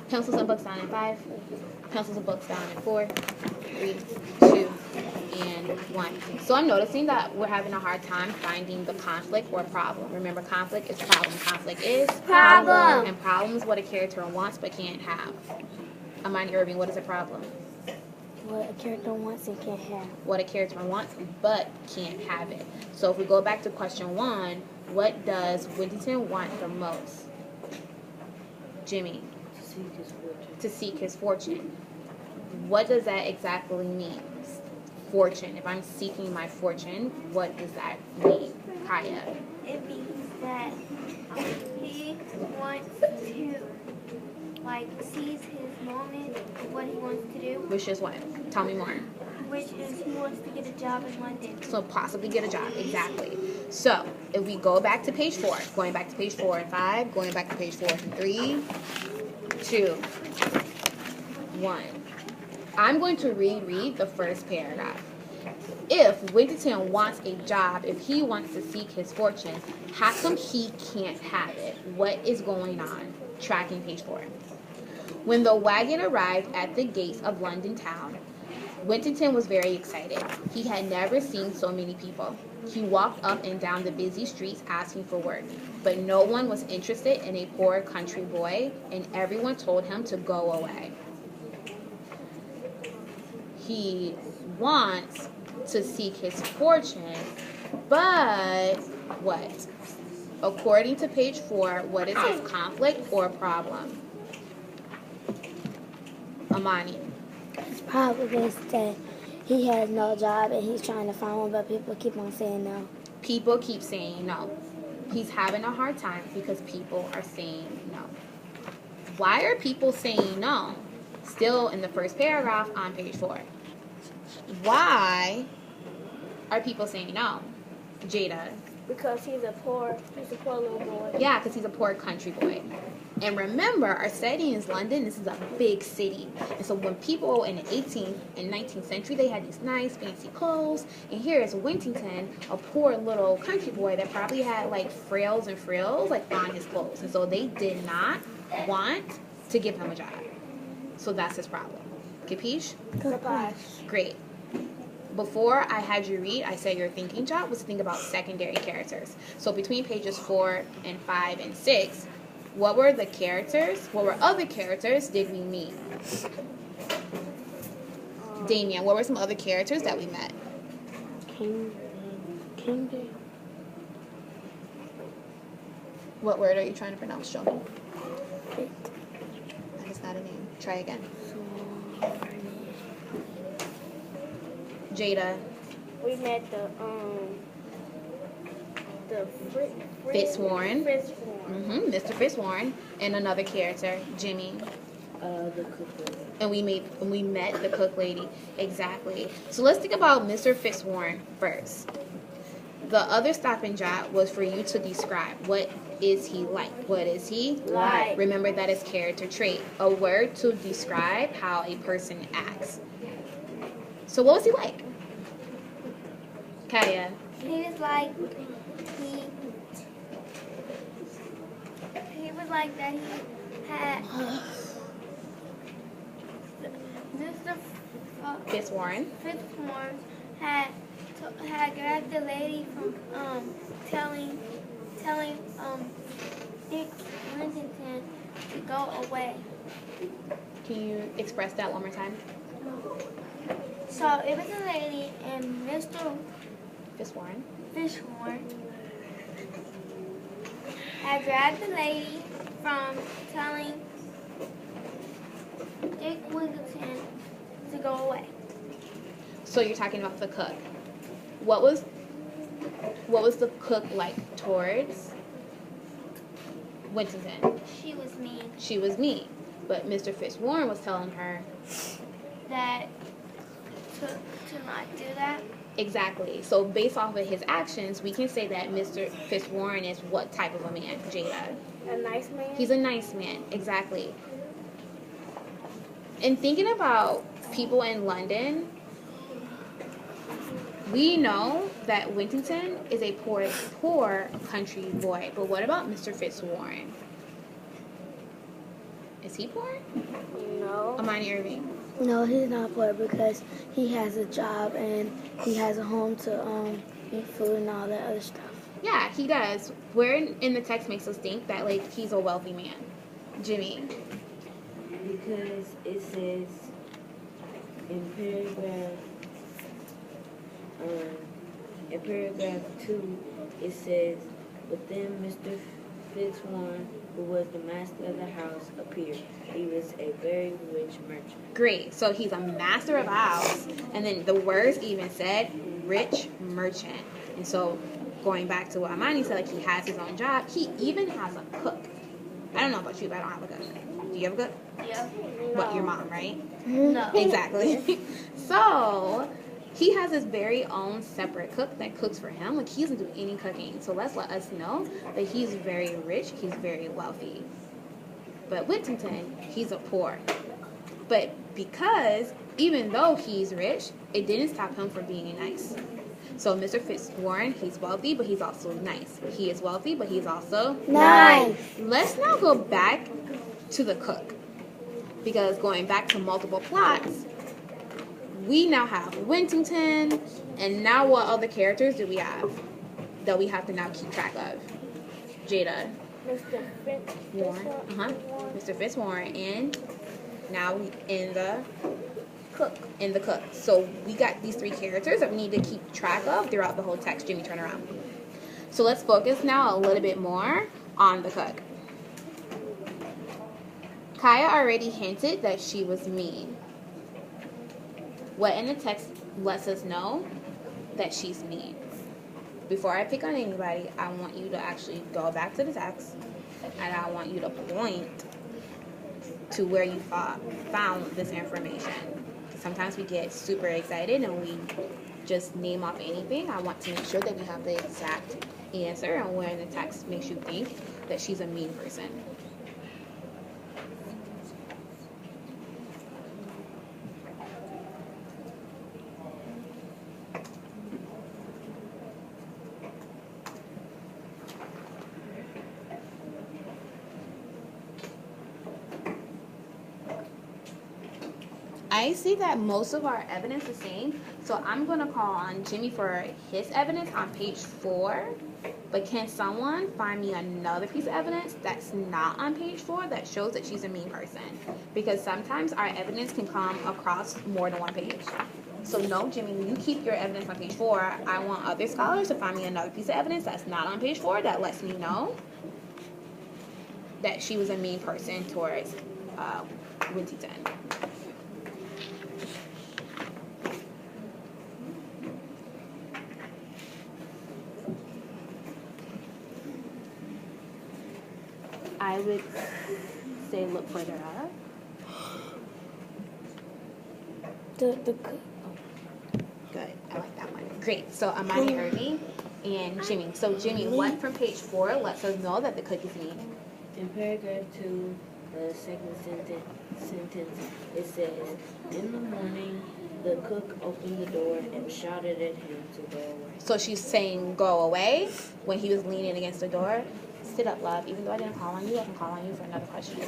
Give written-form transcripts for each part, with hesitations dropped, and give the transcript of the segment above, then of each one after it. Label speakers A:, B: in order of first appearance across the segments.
A: Pencils and books down in 5. Pencils and books down in 4, 3, 2, and 1. So I'm noticing that we're having a hard time finding the conflict or problem. Remember, conflict is problem. Conflict is
B: Problem.
A: And problem is what a character wants but can't have. Amani Irving, what is a problem?
B: What a character wants and can't have.
A: What a character wants but can't have it. So if we go back to question 1, what does Winterton want the most? Jimmy. To seek his fortune. What does that exactly mean? Fortune. If I'm seeking my fortune, what does that mean? Kaya.
C: It means that he wants to, like, seize his moment of what he wants to do,
A: Which is what? Tell me more.
C: which is he wants to get a job in London.
A: So possibly get a job. Exactly. So if we go back to page 4, going back to page 4 and 5, going back to page 4 and 3, 2, 1. I'm going to reread the first paragraph. If Winterton wants a job, if he wants to seek his fortune, how come he can't have it? What is going on? Tracking page 4. When the wagon arrived at the gates of London town, Winterton was very excited. He had never seen so many people. He walked up and down the busy streets asking for work, but no one was interested in a poor country boy, and everyone told him to go away. He wants to seek his fortune, but what? According to page 4, what is his conflict or problem? Amani.
B: His problem is that he has no job and he's trying to find one, but people keep on saying no.
A: People keep saying no. He's having a hard time because people are saying no. Why are people saying no? Still in the first paragraph on page 4. Why are people saying no? Jada.
C: Because he's a poor little boy.
A: Yeah, because he's a poor country boy. And remember, our setting is London. This is a big city. And so when people in the 18th and 19th century, they had these nice fancy clothes. And here is Winterton, a poor little country boy that probably had like frills and frills like on his clothes. And so they did not want to give him a job. So that's his problem. Capiche? Great. Before I had you read, I said your thinking job was to think about secondary characters. So between pages 4 and 5 and 6, what were the characters? What were other characters did we meet? Damien, what were some other characters that we met?
B: King.
A: What word are you trying to pronounce? Show me. That is not a name. Try again. Jada.
C: We met the
A: Fitzwarren.
C: Fitzwarren.
A: Mr. Fitzwarren. And another character, Jimmy.
D: The cook lady.
A: And we met the cook lady. Exactly. So let's think about Mr. Fitzwarren first. The other stop and jot was for you to describe what is he like. What is he
C: Like.
A: Remember that is character trait. A word to describe how a person acts. So what was he like? Kaya.
C: He was like he was like that he had Mr.
A: Fitzwarren.
C: Fitzwarren had grabbed the lady from telling Dick Winterton to go away.
A: Can you express that one more time?
C: So it was a lady and Mr.
A: Fitzwarren.
C: Fishhorn had grabbed the lady from telling Dick Winterton to go away.
A: So you're talking about the cook. What was the cook like towards Winterton?
C: She was mean.
A: She was mean. But Mr. Fitzwarren was telling her
C: That to not do that.
A: exactly. So based off of his actions, we can say that Mr. Fitzwarren is what type of a man, Jada?
C: A nice man.
A: He's a nice man, exactly. And thinking about people in London, we know that Winterton is a poor country boy. But what about Mr. Fitzwarren? Is he poor?
C: No.
A: Amani Irving.
B: No, he's not poor because he has a job and he has a home to eat food and all that other stuff.
A: Yeah, he does. Where in the text makes us think that like he's a wealthy man? Jimmy.
D: Because it says in paragraph 2, it says, but then Mr. Fitzwarren, who was the master of the house, appeared. He was a very rich merchant.
A: Great. So he's a master of a house. And then the words even said rich merchant. And so going back to what Amani said, like he has his own job. He even has a cook. I don't know about you, but I don't have a cook. Do you have a cook?
C: Yeah.
A: What, your mom, right?
C: No.
A: Exactly. So he has his very own separate cook that cooks for him. Like he doesn't do any cooking. So let's let us know that he's very rich. He's very wealthy. But Whittington, he's a poor. But because even though he's rich, it didn't stop him from being nice. So Mr. Fitzwarren, he's wealthy, but he's also nice. He is wealthy, but he's also
B: Nice.
A: Let's now go back to the cook. Because going back to multiple plots, we now have Whittington, and now what other characters do we have that we have to now keep track of? Jada.
C: Mr.
A: Warren. Mr. Fitzwarren, and now in the cook. So we got these 3 characters that we need to keep track of throughout the whole text. Jimmy, turn around. So let's focus now a little bit more on the cook. Kaya already hinted that she was mean. What in the text lets us know that she's mean? Before I pick on anybody, I want you to actually go back to the text, and I want you to point to where you found this information. Sometimes we get super excited and we just name off anything. I want to make sure that we have the exact answer and where in the text makes you think that she's a mean person. I see that most of our evidence is the same, so I'm going to call on Jimmy for his evidence on page 4. But can someone find me another piece of evidence that's not on page 4 that shows that she's a mean person? Because sometimes our evidence can come across more than one page. So no, Jimmy, you keep your evidence on page 4. I want other scholars to find me another piece of evidence that's not on page 4 that lets me know that she was a mean person towards Whittington. I would say look further up.
B: The
A: Good. I like that one. Great. So Amani Irving and Jimmy. So Jimmy, what from page 4 lets us know that the cook is mean?
D: In paragraph 2, the second sentence, it says, in the morning, the cook opened the door and shouted at him to go away.
A: So she's saying go away when he was leaning against the door. Sit up, love. Even though I didn't call on you, I can call on you for another question.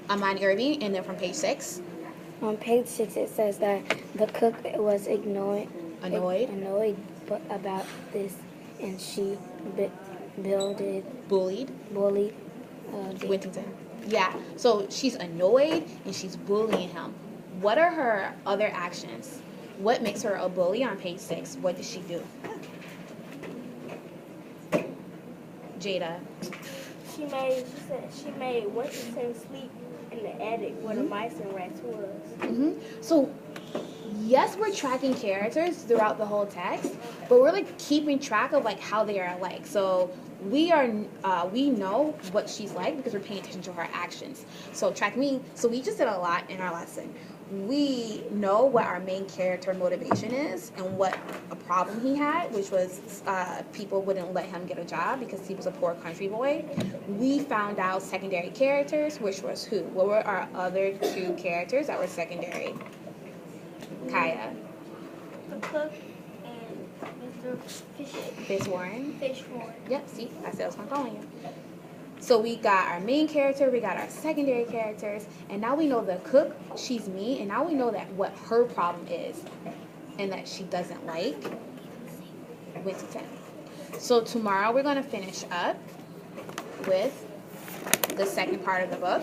A: Amani Irving, and then from page 6.
B: On page 6, it says that the cook was annoyed about this, and she bullied
A: Whittington. Yeah. So she's annoyed and she's bullying him. What are her other actions? What makes her a bully on page 6? What does she do? Jada.
C: She made Whittington sleep in the attic where the mice and rats was.
A: So, yes, we're tracking characters throughout the whole text, but we're like keeping track of like how they are like. So we know what she's like because we're paying attention to her actions. So track me. So we just did a lot in our lesson. We know what our main character motivation is and what a problem he had, which was people wouldn't let him get a job because he was a poor country boy. We found out secondary characters, which was who? What were our other 2 characters that were secondary? Kaya.
C: The cook and Mr.
A: Fitzwarren.
C: Fitzwarren.
A: Yep, see, I said I was going to call on you. So we got our main character, we got our secondary characters, and now we know the cook, she's me, and now we know that what her problem is and that she doesn't like Winston. So tomorrow we're going to finish up with the second part of the book.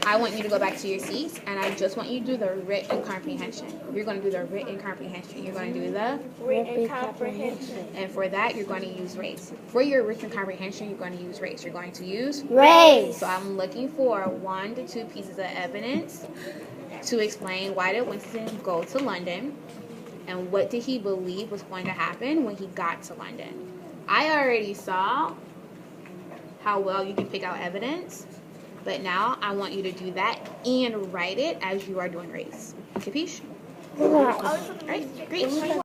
A: I want you to go back to your seats, and I just want you to do the written comprehension. You're going to do the written comprehension. You're going to do the
C: Written comprehension.
A: and for that, you're going to use race. For your written comprehension, you're going to use race. You're going to use
B: Race.
A: So I'm looking for 1 to 2 pieces of evidence to explain why did Winston go to London and what did he believe was going to happen when he got to London. I already saw how well you can pick out evidence, but now I want you to do that and write it as you are doing race. Capiche?
C: Oh, so the
A: Right? Great.